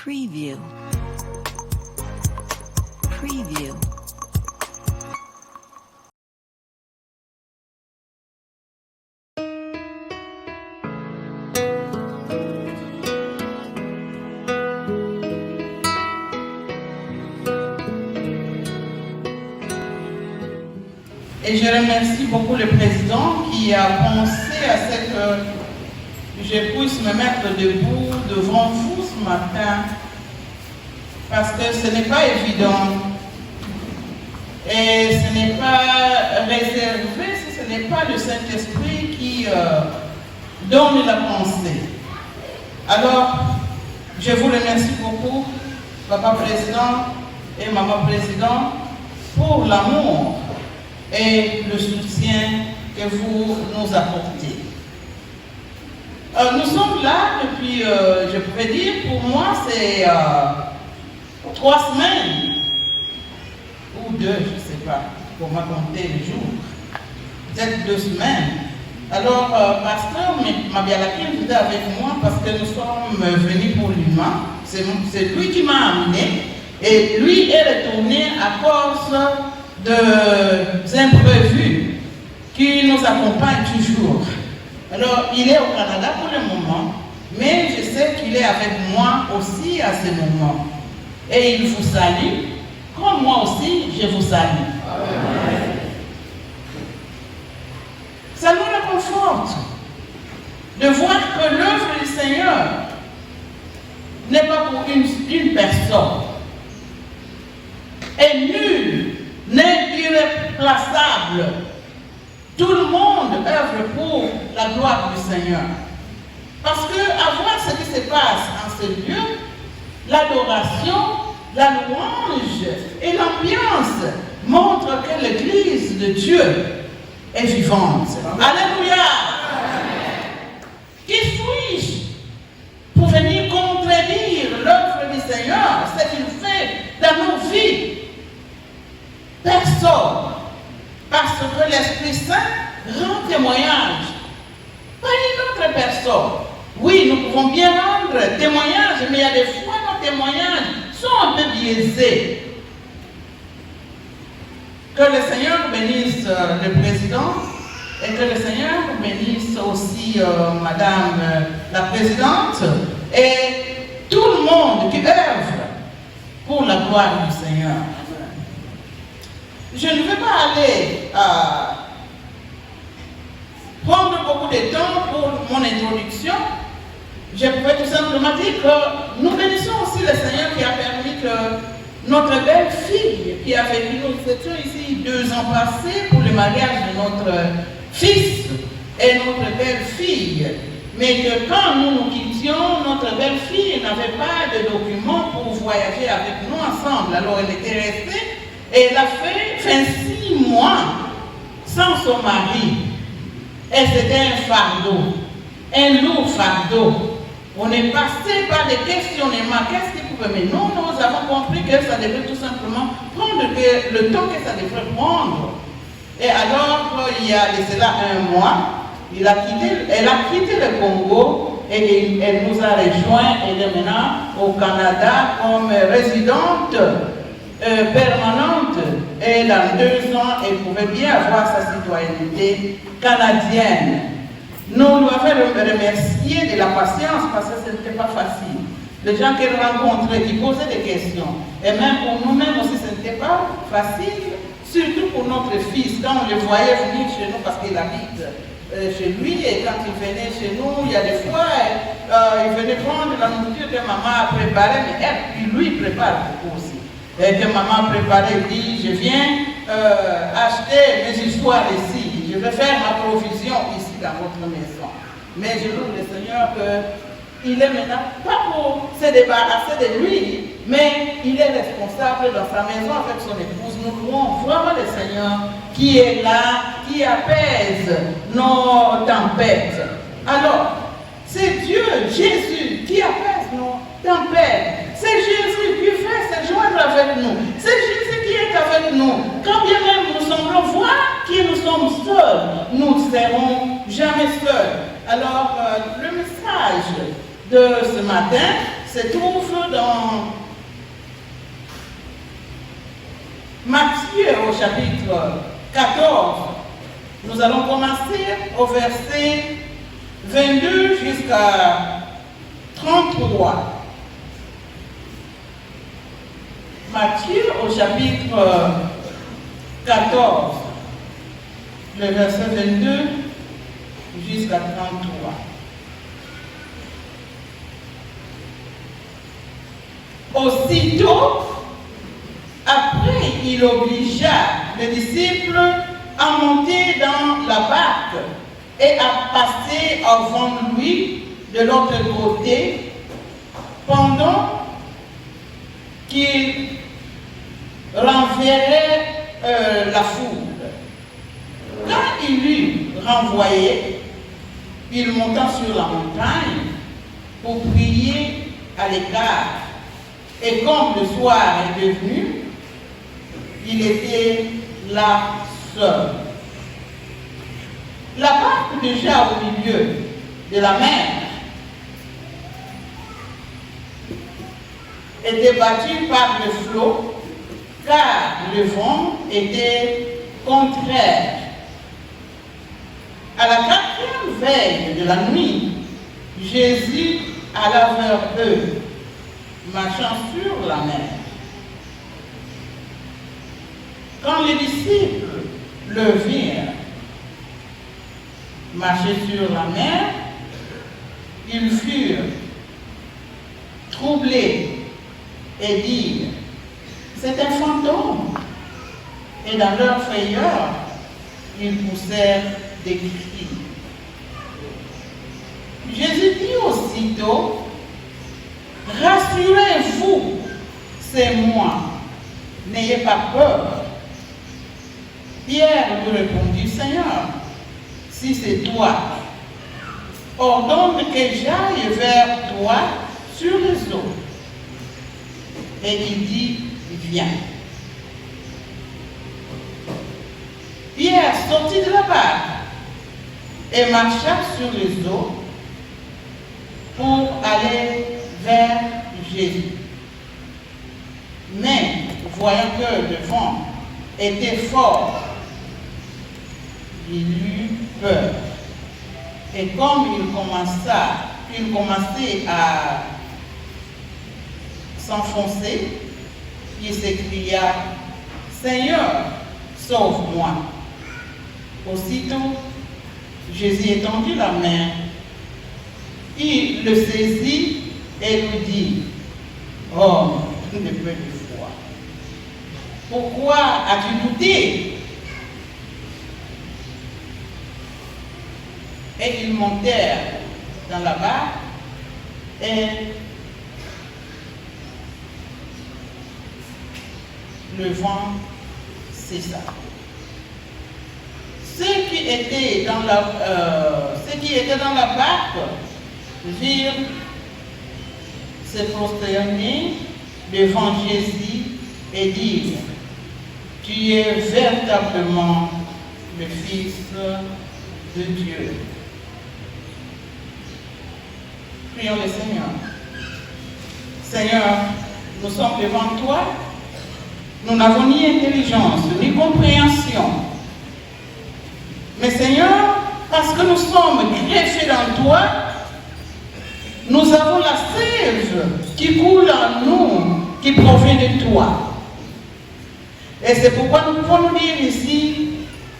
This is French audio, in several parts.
Preview. Preview. Et je remercie beaucoup le président qui a pensé à ce que je puisse me mettre debout devant vous ce matin, parce que ce n'est pas évident et ce n'est pas réservé si ce n'est pas le Saint-Esprit qui donne la pensée. Alors, je vous remercie beaucoup, Papa Président et Maman Président, pour l'amour et le soutien que vous nous apportez. Nous sommes là depuis, je pourrais dire, pour moi c'est 3 semaines, ou 2, je ne sais pas, pour moi compter les jours, peut-être 2 semaines. Alors, Pasteur Mabialaki était avec moi parce que nous sommes venus pour l'humain. C'est lui qui m'a amené, et lui est retourné à cause des imprévus qui nous accompagnent toujours. Alors, il est au Canada pour le moment, mais je sais qu'il est avec moi aussi à ce moment. Et il vous salue, comme moi aussi, je vous salue. Amen. Ça nous réconforte de voir que l'œuvre du Seigneur n'est pas pour une personne. Et nul n'est irréplaçable. Tout le monde œuvre pour la gloire du Seigneur. Parce que, à voir ce qui se passe en ce lieu, l'adoration, la louange et l'ambiance montrent que l'Église de Dieu est vivante. Alléluia! Qui suis-je pour venir contredire l'œuvre du Seigneur, ce qu'il fait dans nos vies? Personne. Parce que l'Esprit Saint rend témoignage. Pas une autre personne. Oui, nous pouvons bien rendre témoignage, mais il y a des fois nos témoignages sont un peu biaisés. Que le Seigneur bénisse le président et que le Seigneur bénisse aussi Madame la présidente et tout le monde qui œuvre pour la gloire du Seigneur. Je ne vais pas aller prendre beaucoup de temps pour mon introduction. Je pouvais tout simplement dire que nous bénissons aussi le Seigneur qui a permis que notre belle fille qui a vécu, nous étions ici 2 ans passés pour le mariage de notre fils et notre belle fille. Mais que quand nous nous quittions, notre belle fille n'avait pas de documents pour voyager avec nous ensemble. Alors elle était restée. Et elle a fait 6 mois sans son mari. Et c'était un fardeau, un lourd fardeau. On est passé par des questionnements. Qu'est-ce qu'il pouvait? Mais nous avons compris que ça devait tout simplement prendre le temps que ça devrait prendre. Et alors, il y a de cela 1 mois, elle a quitté le Congo et elle nous a rejoints. Elle est maintenant au Canada comme résidente permanente, et dans 2 ans, elle pouvait bien avoir sa citoyenneté canadienne. Nous lui avons remercié de la patience parce que ce n'était pas facile. Les gens qu'elle rencontrait, qui posaient des questions, et même pour nous-mêmes aussi, ce n'était pas facile, surtout pour notre fils, quand on le voyait venir chez nous parce qu'il habite chez lui, et quand il venait chez nous, il y a des fois, il venait prendre la nourriture que maman a préparée, mais elle, lui prépare beaucoup aussi. Et que maman a préparé, dit, je viens acheter mes histoires ici, je vais faire ma provision ici dans votre maison. Mais je loue le Seigneur qu'il est maintenant, pas pour se débarrasser de lui, mais il est responsable dans sa maison avec son épouse. Nous louons vraiment le Seigneur qui est là, qui apaise nos tempêtes. Alors, c'est Dieu, Jésus, qui apaise nos tempêtes. C'est Jésus qui fait se joindre avec nous. C'est Jésus qui est avec nous. Quand bien même nous semblons voir que nous sommes seuls, nous ne serons jamais seuls. Alors, le message de ce matin, se trouve dans Matthieu au chapitre 14. Nous allons commencer au verset 22 jusqu'à 33. Matthieu au chapitre 14, le verset 22 jusqu'à 33. Aussitôt, après, il obligea les disciples à monter dans la barque et à passer avant lui de l'autre côté pendant qu'il renverrait la foule. Quand il l'eut renvoyé, il monta sur la montagne pour prier à l'écart. Et comme le soir est devenu, il était là seul. La barque déjà au milieu de la mer était battue par le flot, car le vent était contraire. À la quatrième veille de la nuit, Jésus alla vers eux, marchant sur la mer. Quand les disciples le virent marcher sur la mer, ils furent troublés et dirent: c'est un fantôme. Et dans leur frayeur, ils poussèrent des cris. Jésus dit aussitôt: rassurez-vous, c'est moi, n'ayez pas peur. Pierre lui répondit: Seigneur, si c'est toi, ordonne que j'aille vers toi sur les eaux. Et il dit: viens. Pierre sortit de la barque et marcha sur les eaux pour aller vers Jésus. Mais, voyant que le vent était fort, il eut peur. Et comme il commençait à s'enfoncer, il s'écria: Seigneur, sauve-moi. Aussitôt, Jésus étendit la main, il le saisit et lui dit: homme de peu de foi, pourquoi as-tu douté? Et ils montèrent dans la barque et le vent cessa. Ceux qui étaient dans la barque virent se prosterner devant Jésus et dirent: tu es véritablement le Fils de Dieu. Prions le Seigneur. Seigneur, nous sommes devant toi. Nous n'avons ni intelligence, ni compréhension. Mais Seigneur, parce que nous sommes greffés dans toi, nous avons la sève qui coule en nous, qui provient de toi. Et c'est pourquoi nous pouvons nous dire ici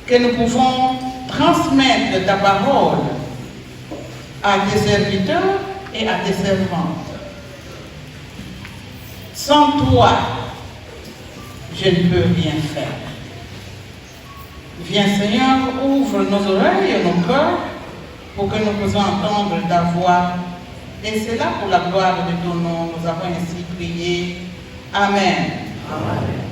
que nous pouvons transmettre ta parole à tes serviteurs et à tes servantes. Sans toi, je ne peux rien faire. Viens Seigneur, ouvre nos oreilles et nos cœurs pour que nous puissions entendre ta voix. Et c'est là pour la gloire de ton nom, nous avons ainsi prié. Amen. Amen.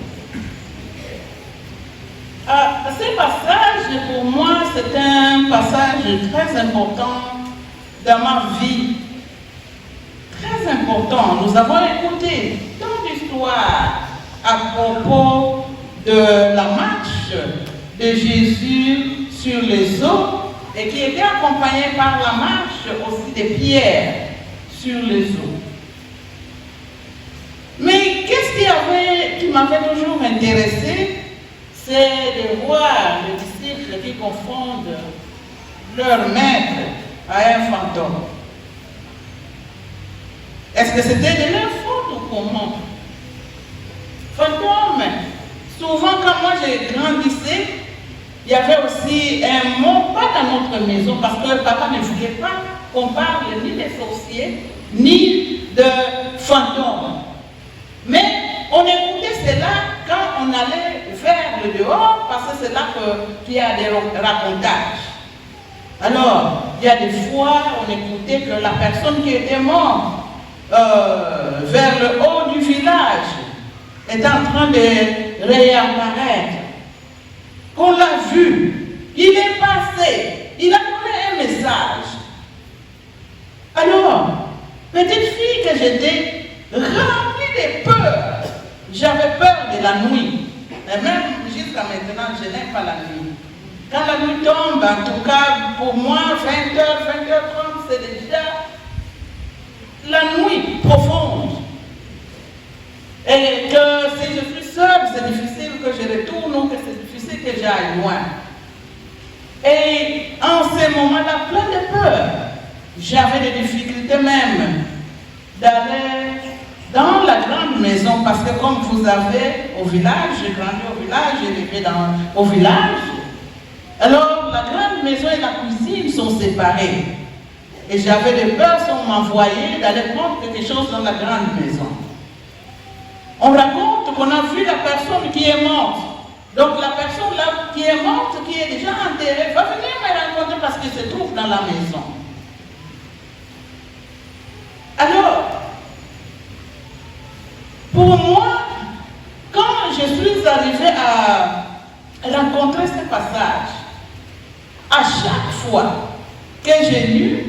Ce passage, pour moi, c'est un passage très important dans ma vie. Très important. Nous avons écouté tant d'histoires à propos de la marche de Jésus sur les eaux et qui était accompagnée par la marche aussi de Pierre sur les eaux. m'avait toujours intéressé, c'est de voir les disciples qui confondent leur maître à un fantôme. Est-ce que c'était de leur faute ou comment? Fantôme, souvent quand moi j'ai grandissé, il y avait aussi un mot, pas dans notre maison, parce que papa ne voulait pas qu'on parle ni des sorciers, ni de fantômes. Mais on écoutait cela quand on allait vers le dehors, parce que c'est là qu'il y a des racontages. Alors, il y a des fois, on écoutait que la personne qui était morte vers le haut du village est en train de réapparaître. Qu'on l'a vu, il est passé, il a donné un message. Alors, petite fille que j'étais, remplie de peur, j'avais peur de la nuit. Et même jusqu'à maintenant, je n'aime pas la nuit. Quand la nuit tombe, en tout cas, pour moi, 20h, 20h30, c'est déjà la nuit profonde. Et que si je suis seule, c'est difficile que je retourne ou que c'est difficile que j'aille loin. Et en ce moment-là, plein de peur, j'avais des difficultés même d'aller dans la grande maison, parce que comme vous avez au village, j'ai grandi au village, j'ai vécu au village, alors la grande maison et la cuisine sont séparées. Et j'avais des peurs si on m'envoyait d'aller prendre quelque chose dans la grande maison. On raconte qu'on a vu la personne qui est morte. Donc la personne là qui est morte, qui est déjà enterrée, va venir me rencontrer parce qu'elle se trouve dans la maison. Alors, pour moi, quand je suis arrivée à rencontrer ce passage, à chaque fois que j'ai lu,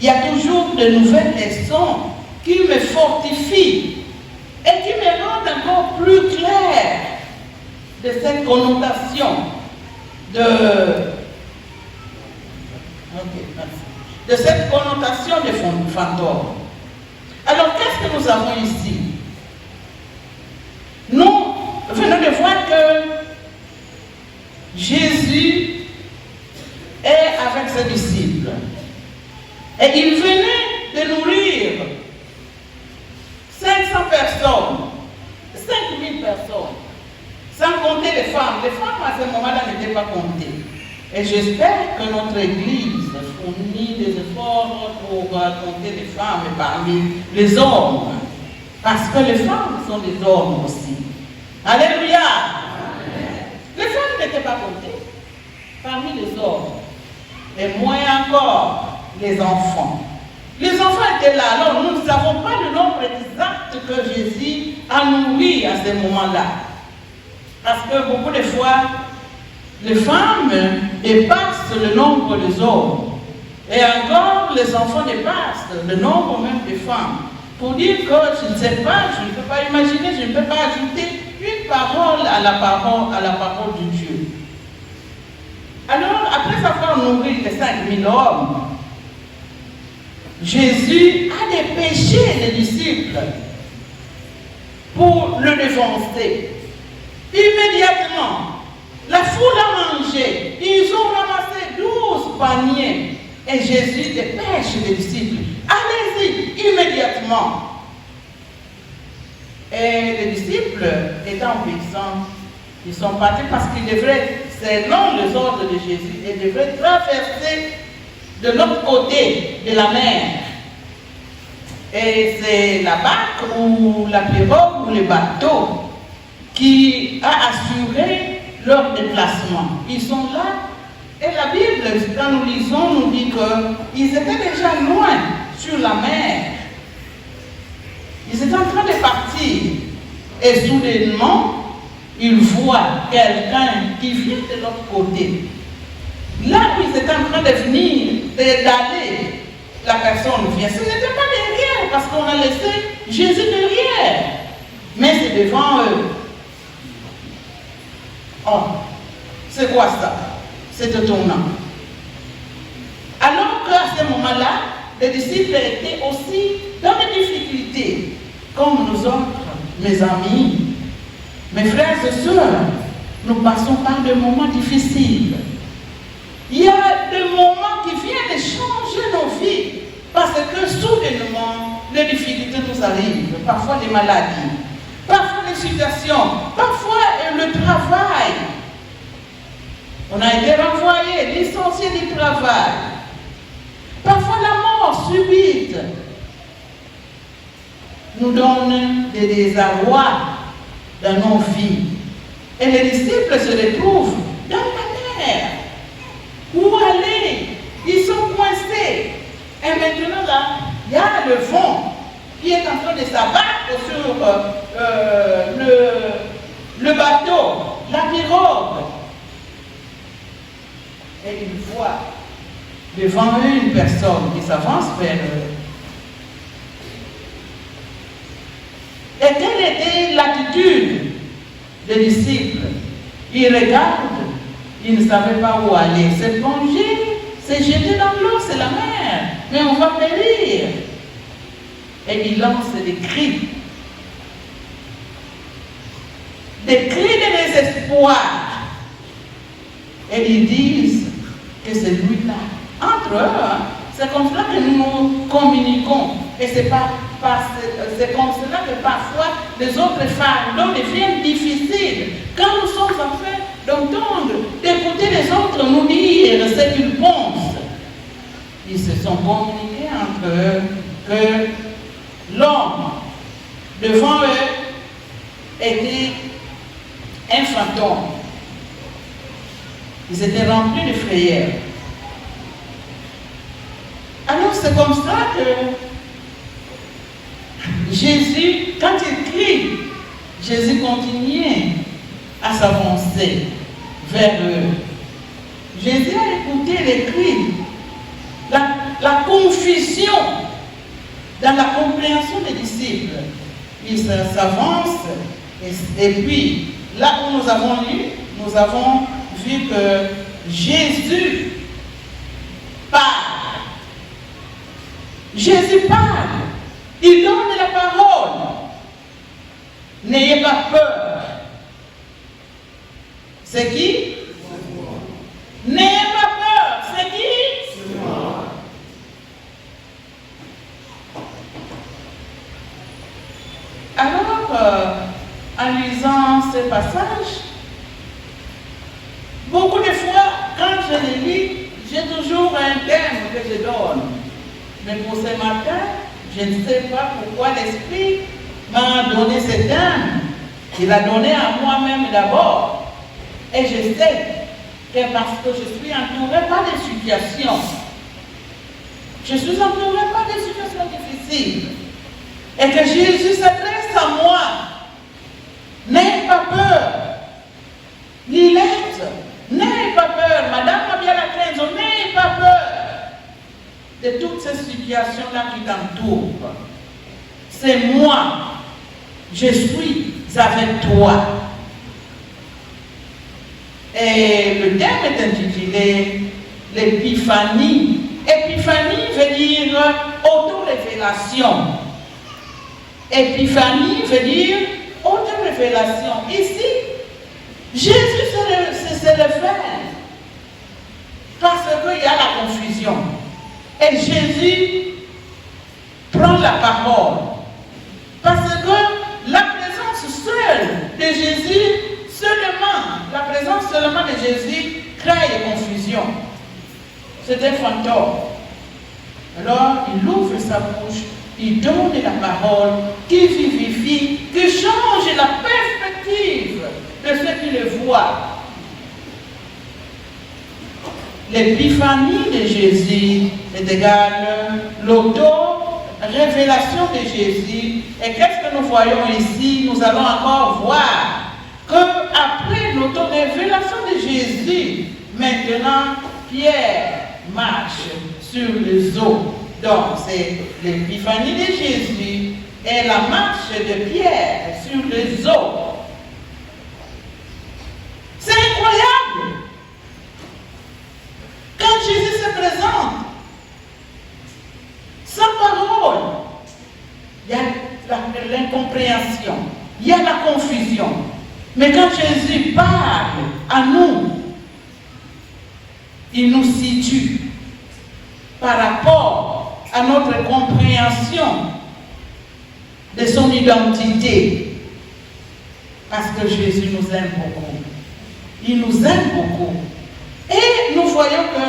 il y a toujours de nouvelles leçons qui me fortifient et qui me rendent encore plus clair de cette connotation de cette connotation de fantôme. Alors, qu'est-ce que nous avons ici? Nous venons de voir que Jésus est avec ses disciples. Et il venait de nourrir 500 personnes, 5000 personnes, sans compter les femmes. Les femmes à ce moment-là n'étaient pas comptées. Et j'espère que notre Église fournit des efforts pour compter les femmes et parmi les hommes. Parce que les femmes sont des hommes aussi. Alléluia! Les femmes n'étaient pas comptées parmi les hommes. Et moins encore les enfants. Les enfants étaient là. Alors nous ne savons pas le nombre exact que Jésus a nourri à ce moment-là. Parce que beaucoup de fois, les femmes dépassent le nombre des hommes. Et encore, les enfants dépassent le nombre même des femmes. Pour dire que je ne sais pas, je ne peux pas imaginer, je ne peux pas ajouter une parole à la parole de Dieu. Alors, après avoir nourri les 5000 hommes, Jésus a dépêché les disciples pour le défoncer. Immédiatement, la foule a mangé. Ils ont ramassé 12 paniers. Et Jésus dépêche les disciples. Allez-y, immédiatement. Et les disciples, étant puissants, ils sont partis parce qu'ils devraient, selon les ordres de Jésus, ils devraient traverser de l'autre côté de la mer. Et c'est la barque ou la pirogue ou le bateau qui a assuré leur déplacement. Ils sont là. Et la Bible, quand nous lisons, nous dit qu'ils étaient déjà loin sur la mer. Ils étaient en train de partir. Et soudainement, ils voient quelqu'un qui vient de l'autre côté. Là où ils étaient en train de venir, d'aller, la personne vient. Ce n'était pas derrière, parce qu'on a laissé Jésus derrière. Mais c'est devant eux. Oh, c'est quoi ça? C'est étonnant. Alors qu'à ce moment-là, les disciples étaient aussi dans des difficultés, comme nous autres, mes amis. Mes frères et sœurs, nous passons par des moments difficiles. Il y a des moments qui viennent changer nos vies parce que soudainement, les difficultés nous arrivent, parfois les maladies, parfois les situations, parfois le travail. On a été renvoyé, licencié du travail. Parfois la mort subite nous donne des désarrois dans nos vies. Et les disciples se retrouvent dans la mer. Où aller? Ils sont coincés. Et maintenant là, il y a le vent qui est en train de s'abattre sur le bateau, la pirogue. Et ils voient devant eux une personne qui s'avance vers eux. Et quelle était l'attitude des disciples? Ils regardent, ils ne savaient pas où aller. Se plonger, se jeter dans l'eau, c'est la mer. Mais on va périr. Et ils lancent des cris. Des cris de désespoir. Et ils disent que c'est lui-là. Entre eux, hein, c'est comme cela que nous communiquons. Et c'est comme cela que parfois les autres fardeaux deviennent difficiles. Quand nous sommes en train d'entendre, d'écouter les autres nous dire ce qu'ils pensent, ils se sont communiqués entre eux que l'homme devant eux était un fantôme. Ils étaient remplis de frayeur. Alors c'est comme ça que Jésus, quand il crie, Jésus continuait à s'avancer vers eux. Jésus a écouté les cris, la confusion dans la compréhension des disciples. Il s'avance et puis, là où nous avons lu, nous avons vu que Jésus parle. Jésus parle. Il donne la parole. N'ayez pas peur. C'est qui? N'ayez pas peur. C'est qui? C'est moi. Alors, en lisant ce passage, beaucoup de fois, quand je les lis, j'ai toujours un thème que je donne. Mais pour ce matin, je ne sais pas pourquoi l'Esprit m'a donné ce thème. Il l'a donné à moi-même d'abord. Et je sais que parce que je suis entourée par des situations, je suis entourée par des situations difficiles, et que Jésus s'adresse à moi. N'ayez pas peur. Lilette, n'ayez pas peur. Madame Mabiala-Kenzo, n'ayez pas peur de toutes ces situations-là qui t'entourent. C'est moi. Je suis avec toi. Et le thème est intitulé l'épiphanie. Épiphanie veut dire auto-révélation. Épiphanie veut dire auto-révélation. Ici, Jésus se révèle parce qu'il y a la confusion. Et Jésus prend la parole. Parce que la présence seule de Jésus, la présence seulement de Jésus crée confusion. C'est un fantôme. Alors, il ouvre sa bouche, il donne la parole qui vivifie, qui change la perspective de ceux qui le voient. L'épiphanie de Jésus est égale l'auto-révélation de Jésus. Et qu'est-ce que nous voyons ici? Nous allons encore voir qu'après l'auto-révélation de Jésus, maintenant, Pierre marche sur les eaux. Donc, c'est l'épiphanie de Jésus et la marche de Pierre sur les eaux. C'est incroyable! Quand Jésus se présente, sans parole, il y a l'incompréhension, il y a la confusion. Mais quand Jésus parle à nous, il nous situe par rapport à notre compréhension de son identité. Parce que Jésus nous aime beaucoup. Il nous aime beaucoup. Et nous voyons que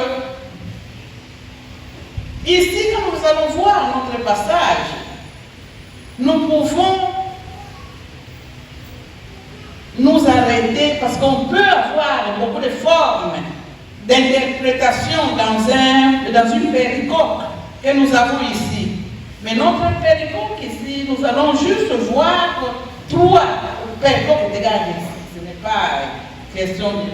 ici, quand nous allons voir notre passage, nous pouvons nous arrêter parce qu'on peut avoir beaucoup de formes d'interprétation dans une péricope que nous avons ici. Mais notre péricope ici, nous allons juste voir trois péricopes de garde. Ce n'est pas question de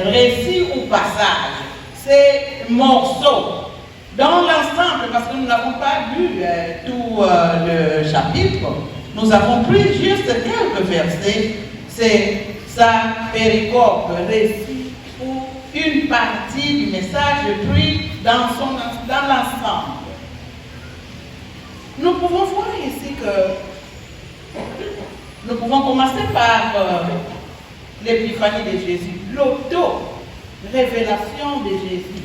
récit ou passage. C'est morceau. Dans l'ensemble, parce que nous n'avons pas lu tout le chapitre, nous avons pris juste quelques versets. C'est sa péricope, récit ou une partie du message pris dans l'ensemble. Nous pouvons voir ici que nous pouvons commencer par l'épiphanie de Jésus, l'auto-révélation de Jésus.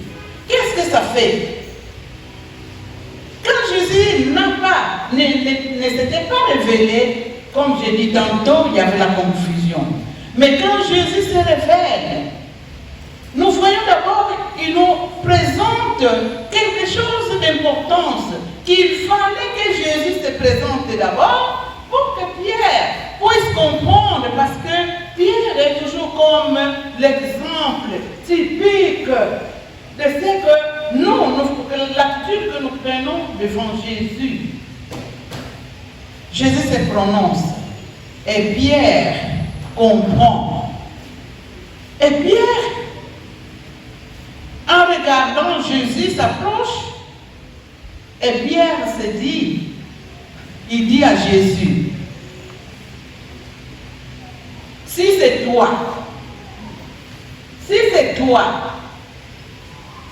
Qu'est-ce que ça fait? Quand Jésus ne s'était pas révélé, comme j'ai dit tantôt, il y avait la confusion. Mais quand Jésus se révèle, nous voyons d'abord qu'il nous présente quelque chose d'importance, qu'il fallait que Jésus se présente d'abord pour que Pierre puisse comprendre, parce que Pierre est toujours comme l'exemple typique de ce que l'attitude que nous prenons devant Jésus. Jésus se prononce et Pierre comprend. Et Pierre, en regardant Jésus s'approche, et Pierre se dit, il dit à Jésus, si c'est toi,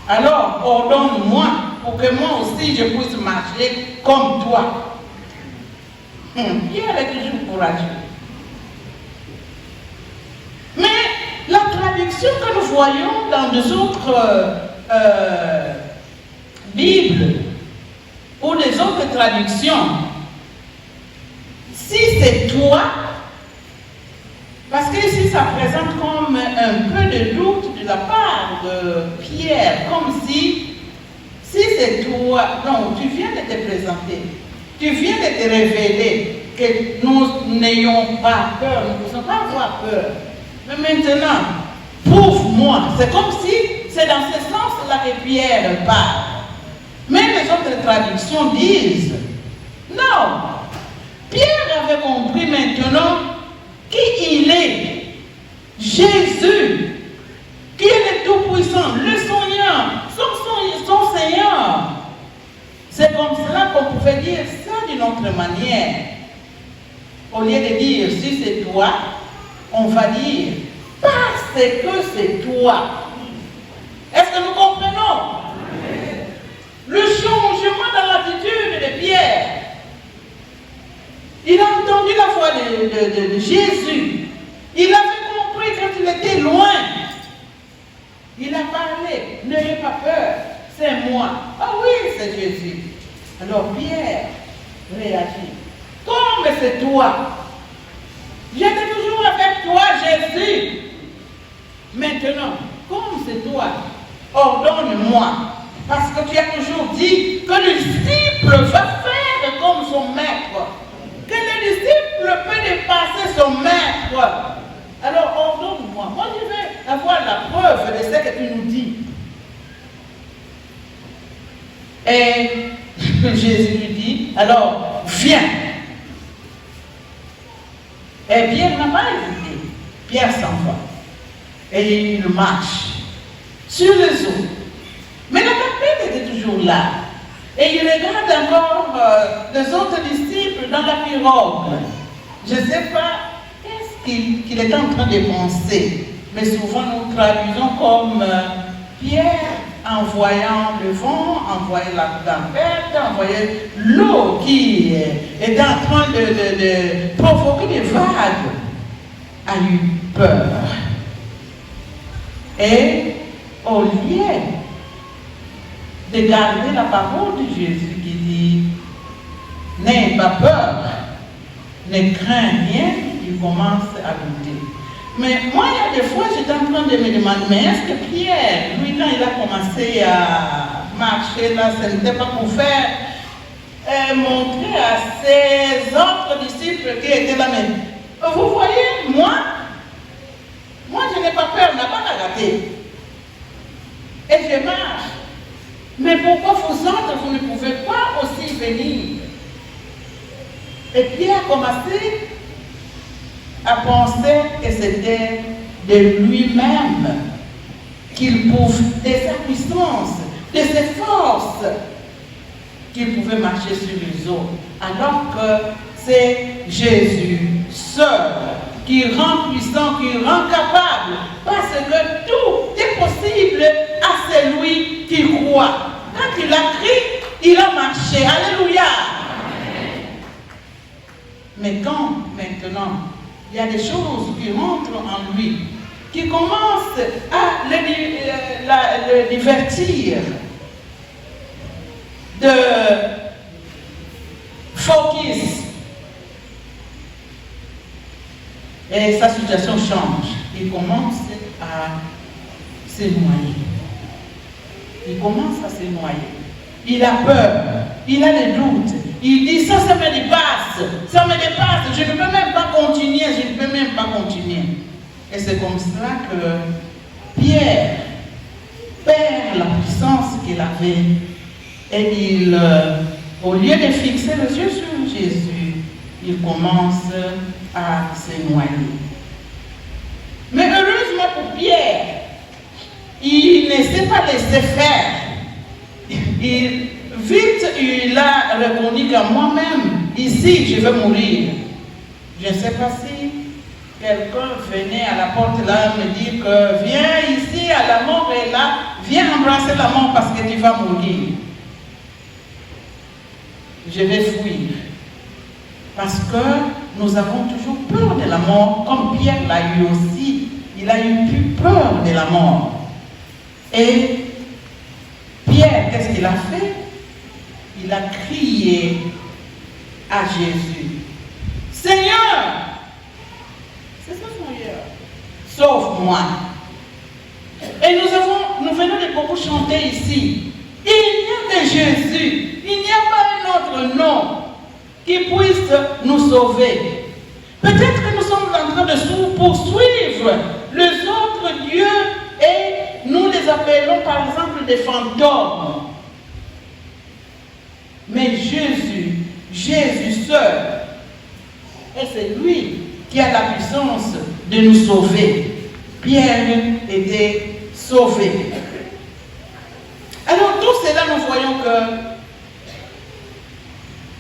alors ordonne-moi pour que moi aussi je puisse marcher comme toi. Pierre est toujours courageux. Mais la traduction que nous voyons dans les autres Bibles ou les autres traductions, si c'est toi, parce que ici ça présente comme un peu de doute de la part de Pierre, comme si c'est toi, non, tu viens de te présenter, tu viens de te révéler que nous n'ayons pas peur, nous ne pouvons pas avoir peur. Mais maintenant, prouve-moi, c'est comme si c'est dans ce sens-là que Pierre parle. Mais les autres traductions disent, non, Pierre avait compris maintenant qui il est, Jésus, qui est le Tout-Puissant, le Seigneur, son Seigneur. C'est comme cela qu'on pouvait dire ça d'une autre manière. Au lieu de dire si c'est toi, on va dire parce que c'est toi. Est-ce que nous comprenons? Le changement dans l'attitude de Pierre. Il a entendu la voix de Jésus. Il avait compris quand il était loin. Il a parlé. N'ayez pas peur. C'est moi. Ah oui, c'est Jésus. Alors Pierre réagit. Comme c'est toi. J'étais toujours avec toi, Jésus. Maintenant, comme c'est toi, ordonne-moi. Parce que tu as toujours dit que le disciple va faire comme son maître. Que le disciple peut dépasser son maître. Alors ordonne-moi. Moi, je vais avoir la preuve de ce que tu nous dis. Et Jésus lui dit, alors viens. Et Pierre n'a pas hésité. Pierre s'en va. Et il marche sur les eaux. Mais la tempête était toujours là. Et il regarde encore les autres disciples dans la pirogue. Je ne sais pas qu'est-ce qu'il est en train de penser. Mais souvent nous traduisons comme Pierre en voyant le vent, en voyant la tempête, en voyant l'eau qui est en train de provoquer des vagues. a eu peur. Et au lieu de garder la parole de Jésus qui dit « N'aie pas peur, ne crains rien », il commence à douter. Mais moi, il y a des fois, j'étais en train de me demander, mais est-ce que Pierre, lui, quand il a commencé à marcher là, ce n'était pas pour faire montrer à ses autres disciples qui étaient là, mais vous voyez, moi, je n'ai pas peur, on n'a pas à rater. Et je marche. Mais pourquoi vous autres, vous ne pouvez pas aussi venir? Et Pierre a commencé à penser que c'était de lui-même qu'il pouvait, de sa puissance, de ses forces, qu'il pouvait marcher sur les eaux. Alors que c'est Jésus seul qui rend puissant, qui rend capable, parce que tout est possible à celui qui croit. Quand il a crié, il a marché. Alléluia. Mais quand maintenant il y a des choses qui rentrent en lui, qui commencent à le divertir, de focus, et sa situation change. Il commence à se noyer. Il commence à se noyer. Il a peur, il a des doutes. Il dit, ça me dépasse, je ne peux même pas continuer, Et c'est comme cela que Pierre perd la puissance qu'il avait. Et il, au lieu de fixer les yeux sur Jésus, il commence à se noyer. Mais heureusement pour Pierre, il ne s'est pas laissé faire. Vite, il a répondu qu'à moi-même, ici, je vais mourir. Je ne sais pas si quelqu'un venait à la porte là me dire que viens ici, à la mort est là, viens embrasser la mort parce que tu vas mourir. Je vais fuir. Parce que nous avons toujours peur de la mort, comme Pierre l'a eu aussi. Il a eu plus peur de la mort. Et Pierre, qu'est-ce qu'il a fait? Il a crié à Jésus. Seigneur, c'est ça Seigneur, sauve-moi. Et nous venons de beaucoup chanter ici. Il n'y a que Jésus, il n'y a pas un autre nom qui puisse nous sauver. Peut-être que nous sommes en train de poursuivre les autres dieux et nous les appelons par exemple des fantômes. Mais Jésus seul, et c'est lui qui a la puissance de nous sauver. Pierre était sauvé. Alors tout cela, nous voyons que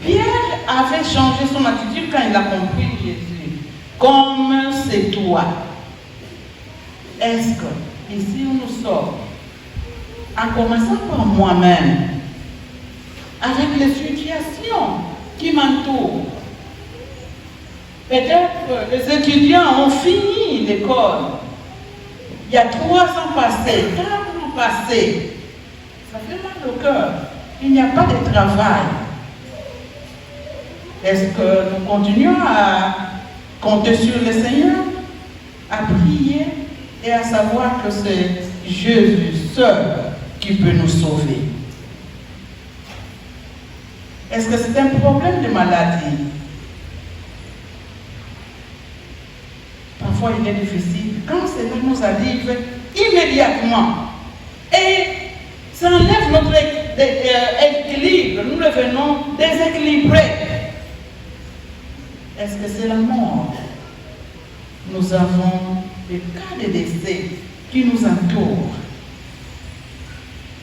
Pierre avait changé son attitude quand il a compris Jésus. Comme c'est toi. Est-ce que, ici où nous sommes, en commençant par moi-même, avec les situations qui m'entourent, peut-être les étudiants ont fini l'école. Il y a 3 ans passés, 4 ans passés. Ça fait mal au cœur. Il n'y a pas de travail. Est-ce que nous continuons à compter sur le Seigneur, à prier et à savoir que c'est Jésus seul qui peut nous sauver? Est-ce que c'est un problème de maladie? Parfois il est difficile. Quand cela nous arrive immédiatement et ça enlève notre équilibre, nous devenons déséquilibrés. Est-ce que c'est la mort? Nous avons des cas de décès qui nous entourent.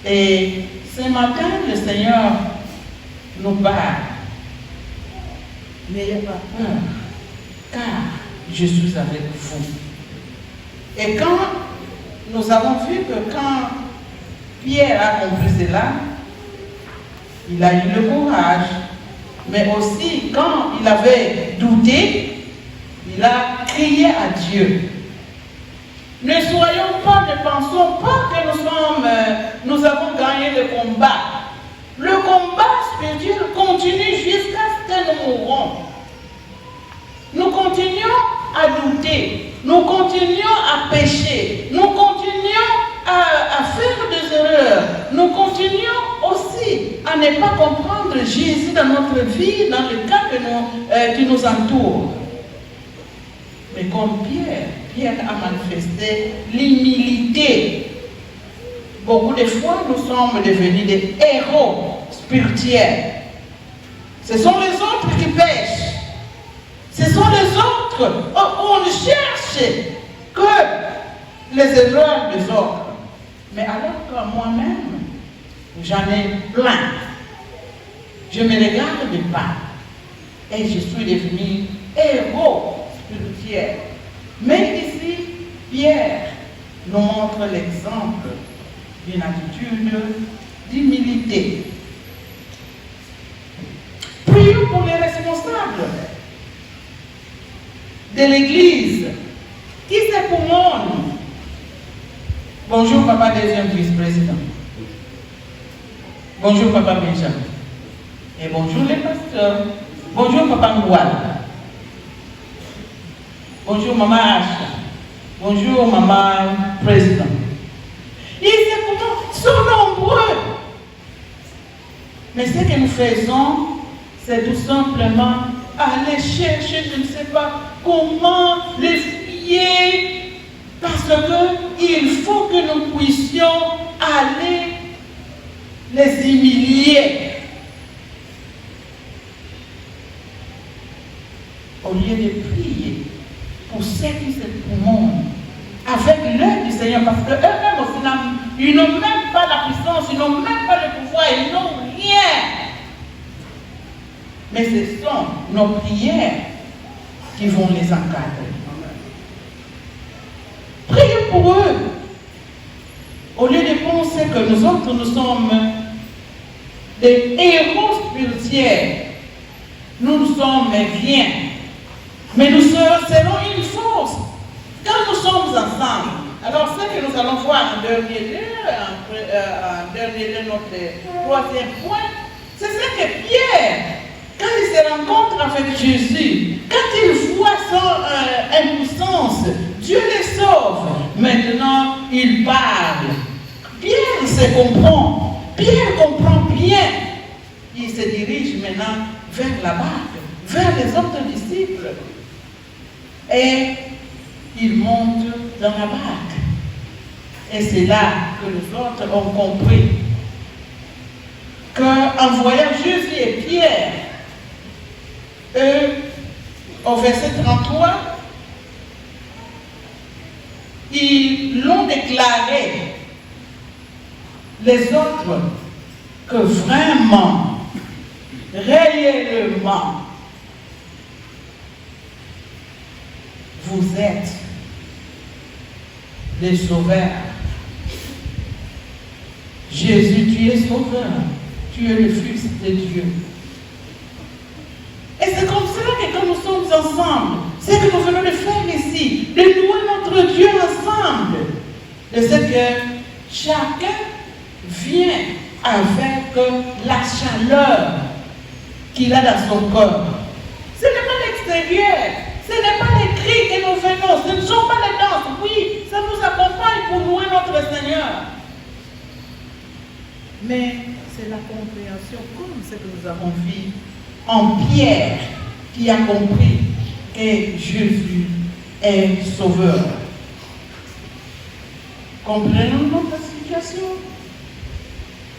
Et ce matin, le Seigneur nous parle. N'ayez pas peur, car je suis avec vous. Et quand nous avons vu que quand Pierre a compris cela, il a eu le courage. Mais aussi, quand il avait douté, il a crier à Dieu. Ne soyons pas, ne pensons pas que nous avons gagné le combat. Le combat spirituel continue jusqu'à ce que nous mourrons. Nous continuons à douter, nous continuons à pécher, nous continuons à faire des erreurs, nous continuons aussi à ne pas comprendre Jésus dans notre vie, dans le cas qui nous entoure. Mais comme Pierre a manifesté l'humilité. Beaucoup de fois, nous sommes devenus des héros spirituels. Ce sont les autres qui pêchent. Ce sont les autres où on cherche que les erreurs des autres. Mais alors que moi-même, j'en ai plein. Je me regarde pas. Et je suis devenu héros spirituel. Mais ici, Pierre nous montre l'exemple d'une attitude d'humilité. Prions pour les responsables de l'Église qui s'époumonent. Bonjour papa deuxième vice-président. Bonjour papa Benjamin. Et bonjour les pasteurs. Bonjour papa Ngoual. Bonjour maman Asha. Bonjour maman président. Ils sont nombreux. Mais ce que nous faisons, c'est tout simplement aller chercher, je ne sais pas comment, les fouiller, parce qu'il faut que nous puissions aller les humilier. Au lieu de prier pour ceux qui se promonent avec l'aide du Seigneur, parce qu'eux-mêmes aussi, ils n'ont même pas la puissance, ils n'ont même pas le pouvoir, ils n'ont rien. Mais ce sont nos prières qui vont les encadrer. Priez pour eux. Au lieu de penser que nous autres, nous sommes des héros spirituels, nous ne sommes rien. Mais nous serons une force quand nous sommes ensemble. Alors, ce que nous allons voir en dernier lieu, notre troisième point, c'est ce que Pierre, quand il se rencontre avec Jésus, quand il voit son impuissance, Dieu les sauve. Maintenant, il parle. Pierre se comprend. Pierre comprend bien. Il se dirige maintenant vers la barque, vers les autres disciples. Et il monte dans la barque. Et c'est là que les autres ont compris qu'en voyant Jésus et Pierre, eux, au verset 33, ils l'ont déclaré, les autres, que vraiment, réellement, vous êtes les sauveurs. Jésus, tu es sauveur. Tu es le Fils de Dieu. Et c'est comme cela que quand nous sommes ensemble, c'est que nous venons de faire ici, de louer notre Dieu ensemble. De ce que chacun vient avec la chaleur qu'il a dans son corps. Ce n'est pas l'extérieur. Ce n'est pas les cris que nous venons, ce ne sont pas les danses. Oui, ça nous accompagne pour louer notre Seigneur. Mais c'est la compréhension comme ce que nous avons vu en Pierre qui a compris que Jésus est sauveur. Comprenons notre situation.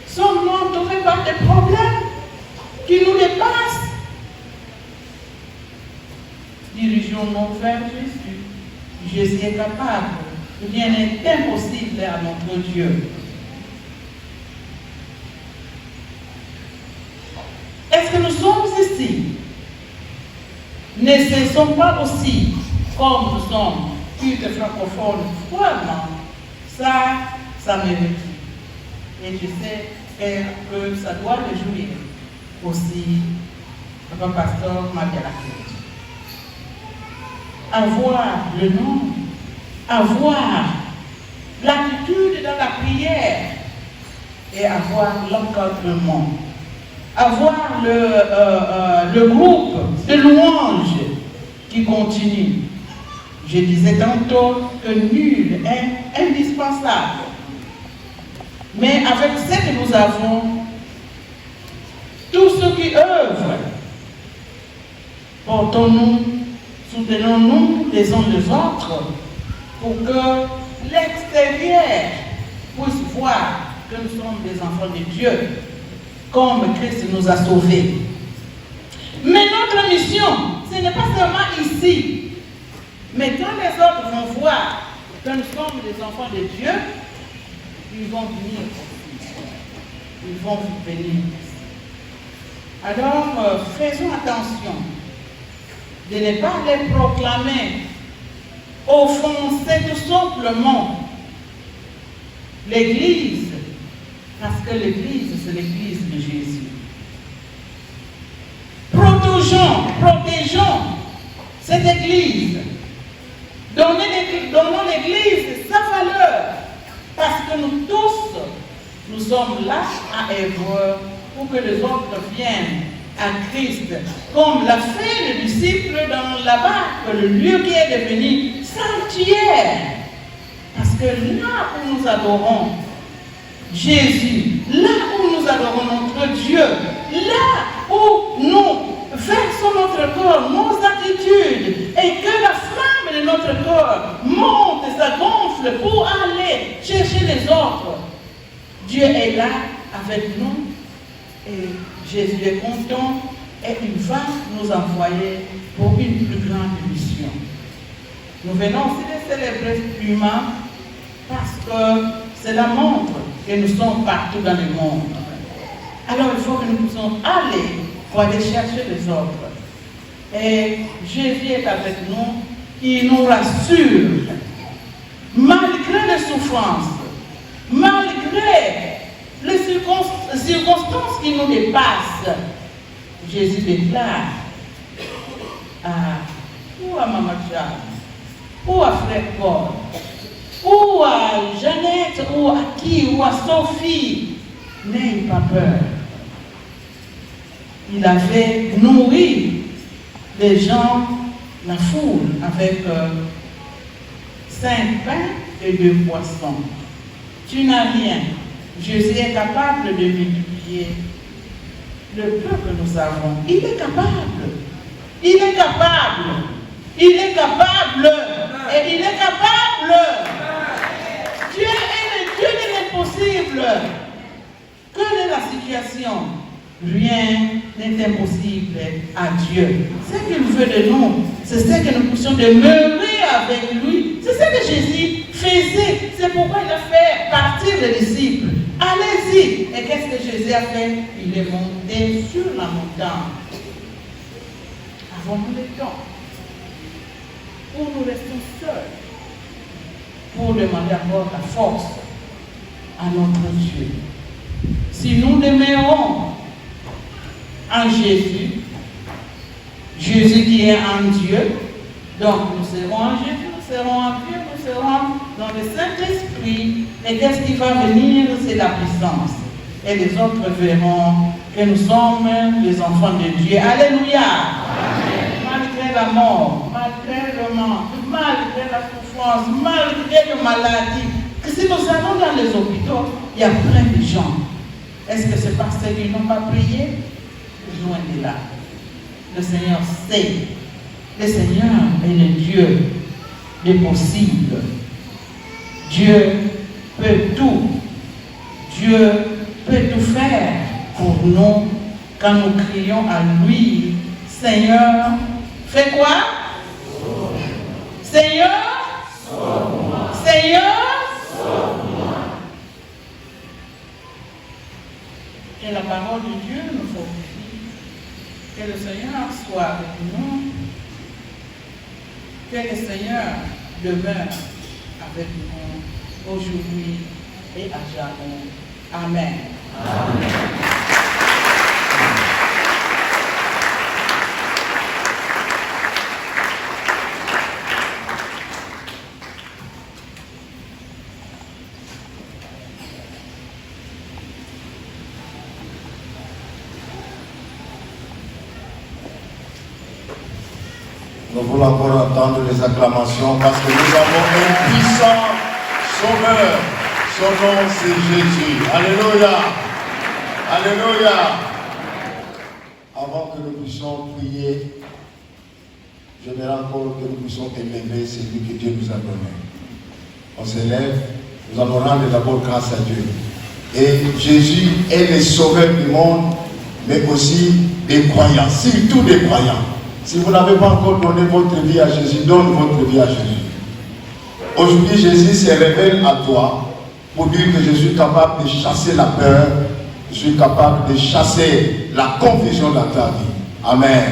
Sommes-nous entourés par des problèmes qui nous dépassent? Dirigeons-nous vers Jésus. Jésus est capable. Rien n'est impossible à notre Dieu. Est-ce que nous sommes ici? Ne cessons pas aussi, comme nous sommes, cultes francophones, vraiment, ça mérite. Et je sais que ça doit réjouir aussi le pasteur Maria Lacour. avoir le nom, avoir l'attitude dans la prière et avoir l'encadrement, avoir le groupe de louanges qui continue. Je disais tantôt que nul est indispensable. Mais avec ce que nous avons, tous ceux qui œuvrent, portons-nous, soutenons-nous les uns les autres pour que l'extérieur puisse voir que nous sommes des enfants de Dieu, comme Christ nous a sauvés. Mais notre mission, ce n'est pas seulement ici, mais quand les autres vont voir que nous sommes des enfants de Dieu, ils vont venir aussi. Ils vont venir. Alors, faisons attention de ne pas les proclamer, offenser tout simplement l'Église, parce que l'Église, c'est l'Église de Jésus. Protégeons cette Église. Donnons l'Église sa valeur, parce que nous tous, nous sommes là à œuvrer pour que les autres viennent à Christ, comme l'a fait le disciple dans la barque, le lieu qui est devenu sanctuaire. Parce que là où nous adorons Jésus, là où nous adorons notre Dieu, là où nous versons notre corps, nos attitudes, et que la flamme de notre corps monte et ça gonfle pour aller chercher les autres, Dieu est là avec nous et Jésus est content et il va nous envoyer pour une plus grande mission. Nous venons aussi de célébrer Puma parce que c'est la montre que nous sommes partout dans le monde. Alors il faut que nous puissions aller pour aller chercher les autres. Et Jésus est avec nous, il nous rassure. Malgré les souffrances, malgré les circonstances qui nous dépassent, Jésus déclare ou à Maman Jeanne, ou à Frère Paul, ou à Jeannette, ou à qui, ou à Sophie, n'ayez pas peur. Il avait nourri les gens, la foule, avec 5 pains et 2 poissons. Tu n'as rien. Jésus est capable de multiplier le peu que nous avons. Il est capable. Il est capable. Il est capable. Et il est capable. Dieu est le Dieu de l'impossible. Quelle est la situation? Rien n'est impossible à Dieu. Ce qu'il veut de nous, c'est ce que nous puissions demeurer avec lui. C'est ce que Jésus faisait. C'est pourquoi il a fait partir les disciples. Allez-y. Et qu'est-ce que Jésus a fait? Il est monté sur la montagne. Avons-nous le temps où nous restons seuls pour demander encore la force à notre Dieu? Si nous demeurons en Jésus, Jésus qui est en Dieu, donc nous serons en Jésus, nous serons en Dieu, nous serons dans le Saint-Esprit. Et qu'est-ce qui va venir? C'est la puissance. Et les autres verront que nous sommes les enfants de Dieu. Alléluia. Amen. Malgré la mort, malgré le manque, malgré la souffrance, malgré les maladies, que si nous allons dans les hôpitaux, il y a plein de gens. Est-ce que c'est parce qu'ils n'ont pas prié? Loin de là. Le Seigneur sait. Le Seigneur est le Dieu des possibles. Dieu peut tout. Dieu peut tout faire pour nous quand nous crions à lui. Seigneur, fais quoi? Seigneur, sauve-moi. Seigneur, sauve-moi. Que la parole de Dieu nous fortifie. Que le Seigneur soit avec nous. Que le Seigneur demeure avec nous aujourd'hui et à jamais. Amen. Amen. Nous voulons encore entendre les acclamations parce que nous avons un puissant sauveur. Son nom c'est Jésus. Alléluia. Alléluia. Avant que nous puissions prier, j'aimerais encore que nous puissions élever celui que Dieu nous a donné. On s'élève, nous allons rendre d'abord grâce à Dieu. Et Jésus est le sauveur du monde, mais aussi des croyants, surtout des croyants. Si vous n'avez pas encore donné votre vie à Jésus, donne votre vie à Jésus. Aujourd'hui, Jésus se révèle à toi pour dire que je suis capable de chasser la peur, je suis capable de chasser la confusion dans ta vie. Amen.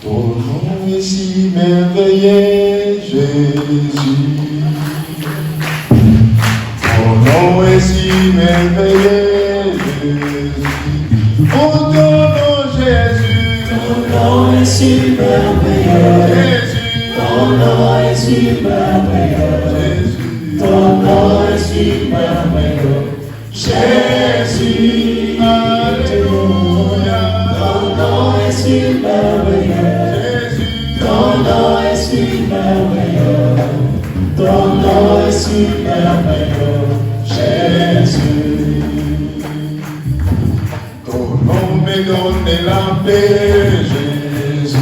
Ton nom est si merveilleux, Jésus. Ton nom est si merveilleux, Jésus. Oh, ton nom, Jésus. Ton nom est si merveilleux, Jésus. ton nom est si merveilleux, Jésus. ton nom est si merveilleux, Jésus. Alléluia. Ton nom est si merveilleux, Jésus. ton nom est si merveilleux, ton nom est si merveilleux, Jésus. Ton nom me donne la paix, Jésus.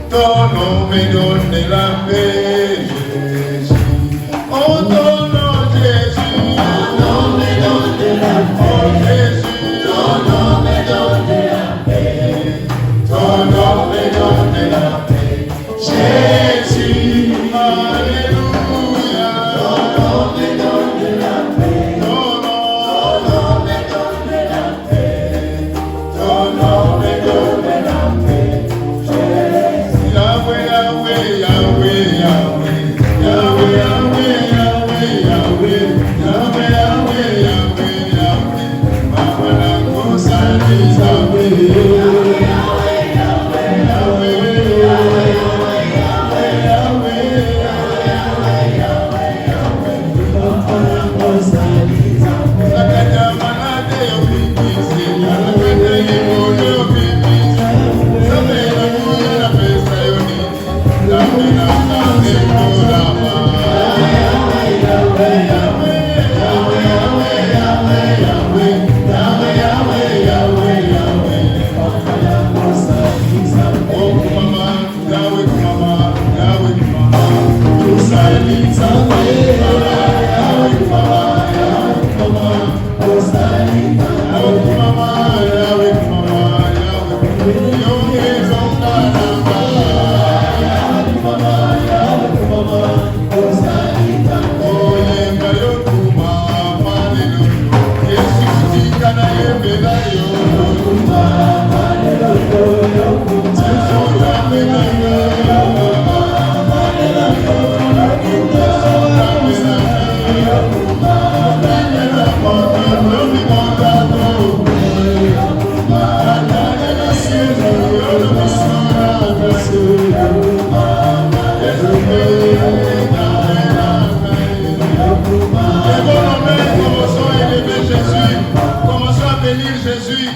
Ton nom me donne la paix, Jésus. Oh, ton nom, Jésus. Ton nom me donne la Oh, paix, Jésus. ton nom me donne la paix, Ton nom me donne la paix, Jésus. Alléluia. Ton nom me donne la paix, Ton ton nom, nom me donne la paix, ton nom me donne la paix, Jésus. Yahweh, Yahweh, Yahweh, Yahweh. Yahweh, Yahweh, Yahweh, Yahweh. Yahweh, Yahweh, Yahweh, Yahweh. Mama na kusali Yahweh.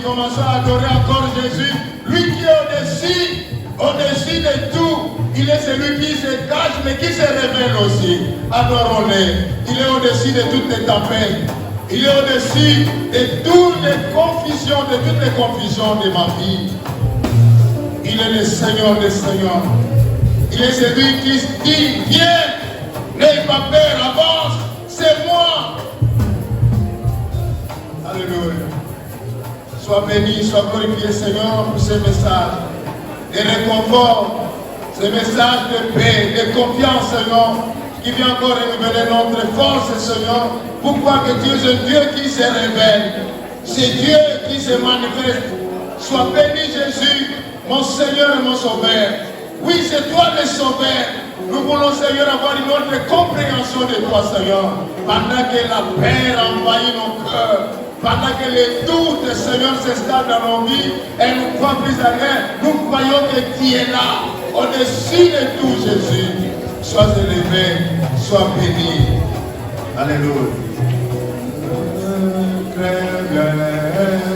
Commençons à adorer encore Jésus, lui qui est au-dessus de tout. Il est celui qui se cache mais qui se révèle aussi. Adorons-le. Il est au-dessus de toutes les tempêtes. Il est au-dessus de toutes les confusions, de toutes les confusions de ma vie. Il est le Seigneur des Seigneurs. Il est celui qui dit, viens, n'aie pas peur, avance, c'est moi. Alléluia. Sois béni, sois glorifié, Seigneur, pour ce message de réconfort, ce message de paix, de confiance, Seigneur, qui vient encore révéler notre force, Seigneur. Pourquoi que tu es un Dieu qui se révèle, c'est Dieu qui se manifeste. Sois béni, Jésus, mon Seigneur et mon Sauveur. Oui, c'est toi le Sauveur. Nous voulons, Seigneur, avoir une autre compréhension de toi, Seigneur. Pendant que la peur envahit nos cœurs, pendant que les doutes, Seigneur, s'installent dans nos vies et nous ne croyons plus à rien, nous croyons que tu es là, au-dessus de tout, Jésus. Sois élevé, sois béni. Alléluia. Très bien,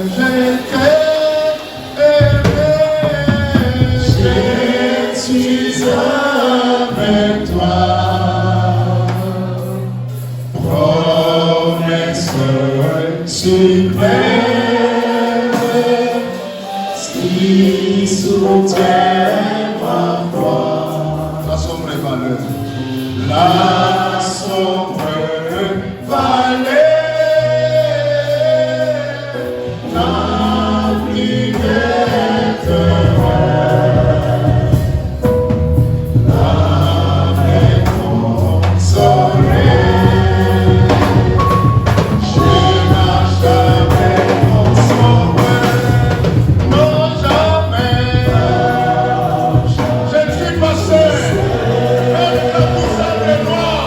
je t'ai aimé. suprême, qui soutient ma foi. La sombre valeur. La sombre vallée n'a plus d'être. Avec mon soleil, je marche avec mon sauveur. Non, jamais. Je ne suis pas seul. Même quand tout semble noir,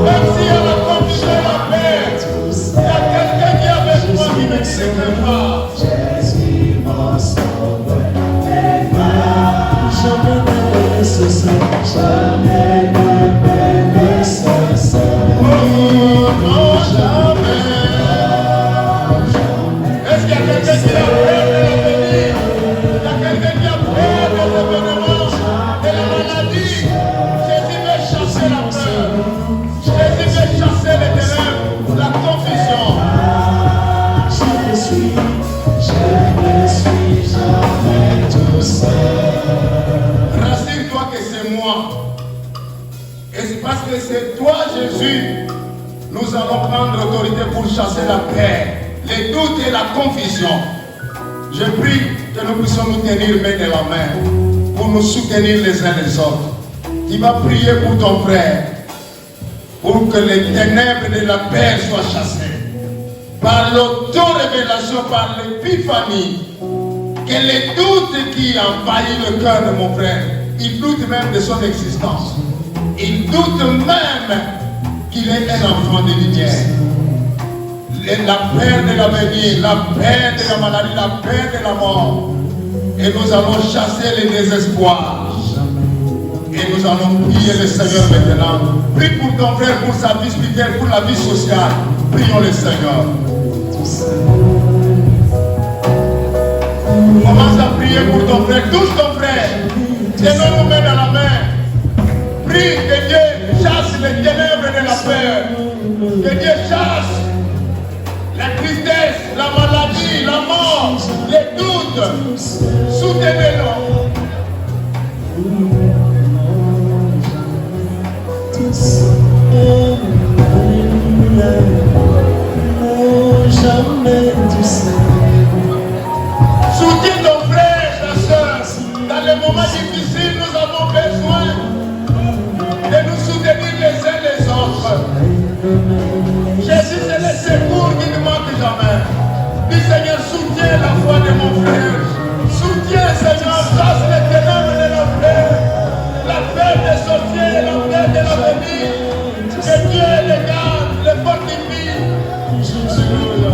même s'il y a la confusion et la paix, il y a quelqu'un qui est avec moi qui ne m'éclaire pas. Jésus mon sauveur, jamais ne nécessaire, jamais ne nécessaire. Non, jamais. Est-ce qu'il y a quelqu'un qui a peur de l'avenir? Il y a quelqu'un qui a peur de l'événement, de la maladie? Jésus veut chasser la peur. Jésus veut chasser les ténèbres, la confusion. Je ne suis jamais tout seul. Rassure-toi que c'est moi. Et c'est parce que c'est toi, Jésus, nous allons prendre l'autorité pour chasser la paix, les doutes et la confusion. Je prie que nous puissions nous tenir main dans la main pour nous soutenir les uns les autres. Tu vas prier pour ton frère, pour que les ténèbres de la paix soient chassées. Par l'auto-révélation, par l'épiphanie, que les doutes qui envahissent le cœur de mon frère, il doute même de son existence. Il doute même qu'il est un enfant de lumière. La peur de l'avenir, la peur de la maladie, la peur de la mort. Et nous allons chasser les désespoirs. Et nous allons prier le Seigneur maintenant. Prie pour ton frère, pour sa vie spirituelle, pour la vie sociale. Prions le Seigneur. Commence à prier pour ton frère. Touche ton frère. Tiens-nous main dans la main. Prie que Dieu chasse les ténèbres de la peur. Que Dieu chasse la tristesse, la maladie, la mort, les doutes. Soutenez-le. Jamais tu sais. Soutiens ton frère, ta soeur. Dans les moments difficiles, nous avons besoin de nous soutenir les uns les autres. Jésus, c'est le secours qui ne manque jamais. Dis Seigneur, soutiens la foi de mon frère. Soutiens, Seigneur, chasse les ténèbres de la paix. La paix de sortir, la paix de l'avenir. Que Dieu les garde, les fortifie. Alléluia.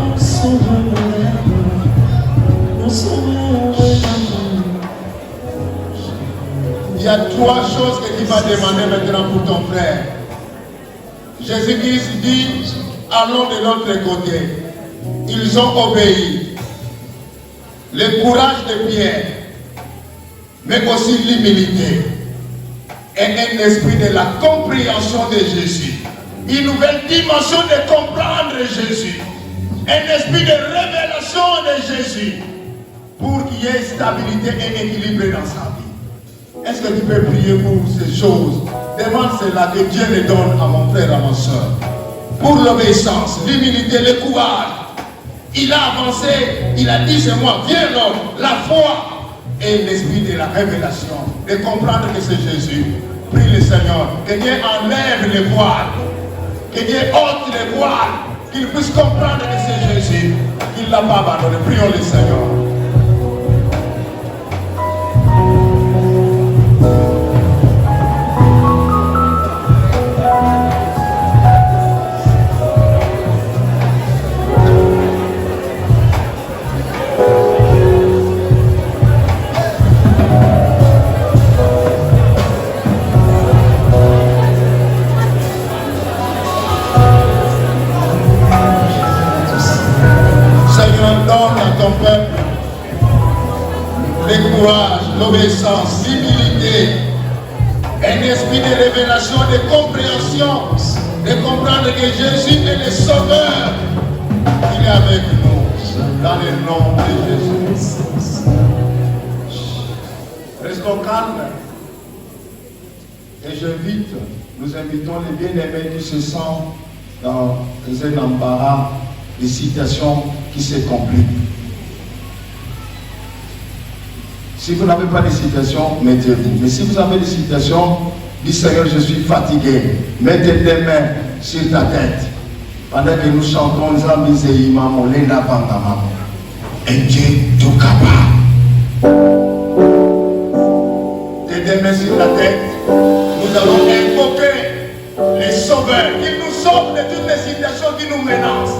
Il y a trois choses que tu vas demander maintenant pour ton frère. Jésus-Christ dit, allons de l'autre côté. Ils ont obéi. Le courage de Pierre, mais aussi l'humilité. Et un esprit de la compréhension de Jésus. Une nouvelle dimension de comprendre Jésus. Un esprit de révélation de Jésus. Pour qu'il y ait stabilité et équilibre dans sa vie. Est-ce que tu peux prier pour ces choses? Demande cela, que Dieu les donne à mon frère, à ma soeur. Pour l'obéissance, l'humilité, le courage. Il a avancé, il a dit c'est moi, viens l'homme, la foi et l'esprit de la révélation. De comprendre que c'est Jésus. Prie le Seigneur, que Dieu enlève les voiles. Que Dieu ôte les voiles. Qu'il puisse comprendre que c'est Jésus. Qu'il ne l'a pas abandonné. Prions le Seigneur. L'obéissance, l'humilité, un esprit de révélation, de compréhension, de comprendre que Jésus est le sauveur, Il est avec nous dans le nom de Jésus. Restons calmes. Et nous invitons les bien-aimés qui se sentent dans un embarras, des situations qui se compliquent. Si vous n'avez pas de situation, mettez-vous. Mais si vous avez des situations, dis Seigneur, je suis fatigué. Mettez tes mains sur ta tête. Pendant que nous chantons, et Dieu est tout capable. Tes mains sur ta tête. Nous allons invoquer les sauveurs qui nous sauvent de toutes les situations qui nous menacent,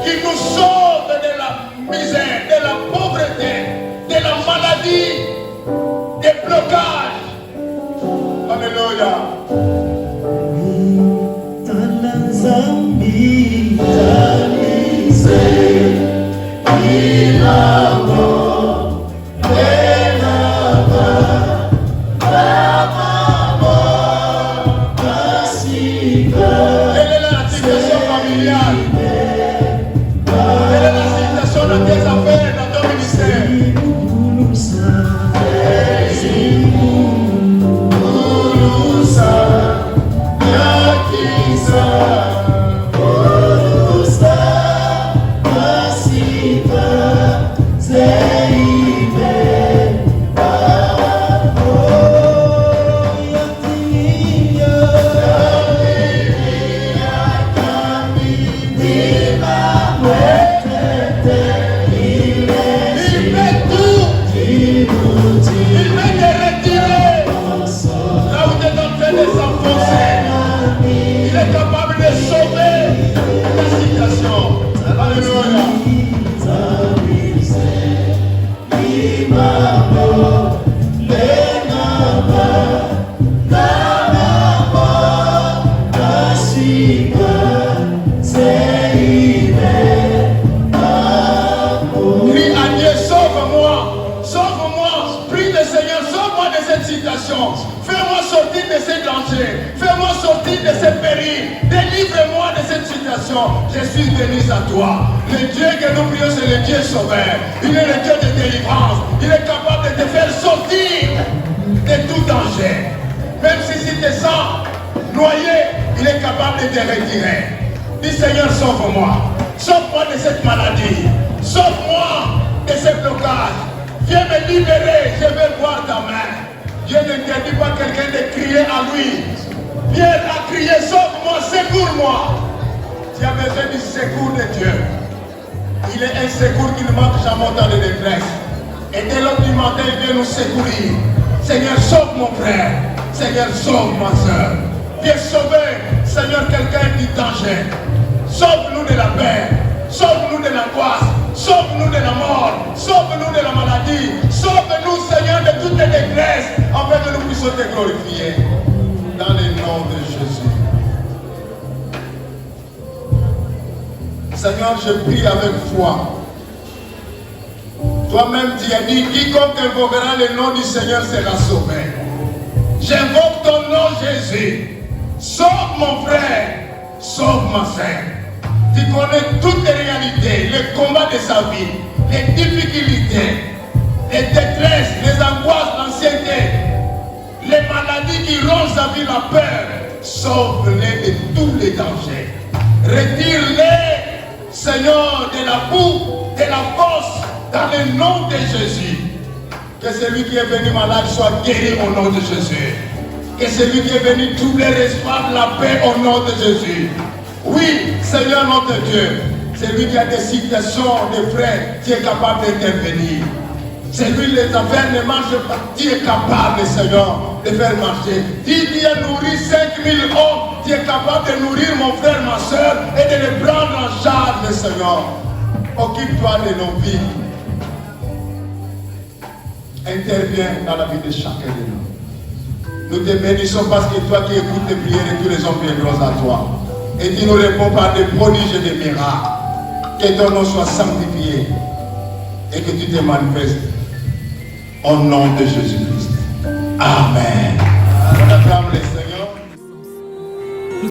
qui nous sauvent de la misère, de la pauvreté, de la maladie, des blocages. Alléluia. Dans tes affaires, dans ton ministère. Fais-moi sortir de ces dangers, fais-moi sortir de ces périls, délivre-moi de cette situation. Je suis venu à toi. Le Dieu que nous prions, c'est le Dieu sauveur. Il est le Dieu de délivrance. Il est capable de te faire sortir de tout danger. Même si tu te sens noyé, il est capable de te retirer. Dis Seigneur, sauve-moi. Sauve-moi de cette maladie. Sauve-moi de ces blocages. Viens me libérer, je veux voir ta main. Dieu n'interdit pas quelqu'un de crier à lui. Viens à crier, sauve-moi, secours-moi. Tu as besoin du secours de Dieu. Il est un secours qui ne manque jamais dans les détresse. Et dès l'heure du matin, il vient nous secourir. Seigneur, sauve mon frère. Seigneur, sauve ma soeur. Viens sauver, Seigneur, quelqu'un du danger. Sauve-nous de la paix. Sauve-nous de l'angoisse. Sauve-nous de la mort. Sauve-nous de la maladie. Sauve-nous, Seigneur, de toutes les détresses, afin que nous puissions te glorifier. Dans le nom de Jésus. Seigneur, je prie avec foi. Toi-même, tu as dit, quiconque invoquera le nom du Seigneur sera sauvé. J'invoque ton nom, Jésus. Sauve mon frère. Sauve ma soeur. Tu connais toutes les réalités, les combats de sa vie, les difficultés, les détresses, les angoisses, l'anxiété, les maladies qui rongent sa vie, la peur. Sauve-les de tous les dangers. Retire-les, Seigneur, de la boue, de la fosse, dans le nom de Jésus. Que celui qui est venu malade soit guéri au nom de Jésus. Que celui qui est venu troubler reçoive la paix au nom de Jésus. Oui, Seigneur notre Dieu, celui qui a des situations, des frères, tu es capable d'intervenir. Celui les affaires ne marchent pas, tu es capable, Seigneur, de faire marcher. Si tu as nourri 5000 hommes, tu es capable de nourrir mon frère, ma soeur, et de les prendre en charge, Seigneur. Occupe-toi de nos vies. Interviens dans la vie de chacun de nous. Nous te bénissons parce que toi qui écoutes les prières et tous les hommes viendront à toi. Et tu nous réponds par des prodiges et des miracles. Que ton nom soit sanctifié et que tu te manifestes au nom de Jésus-Christ. Amen. On acclame les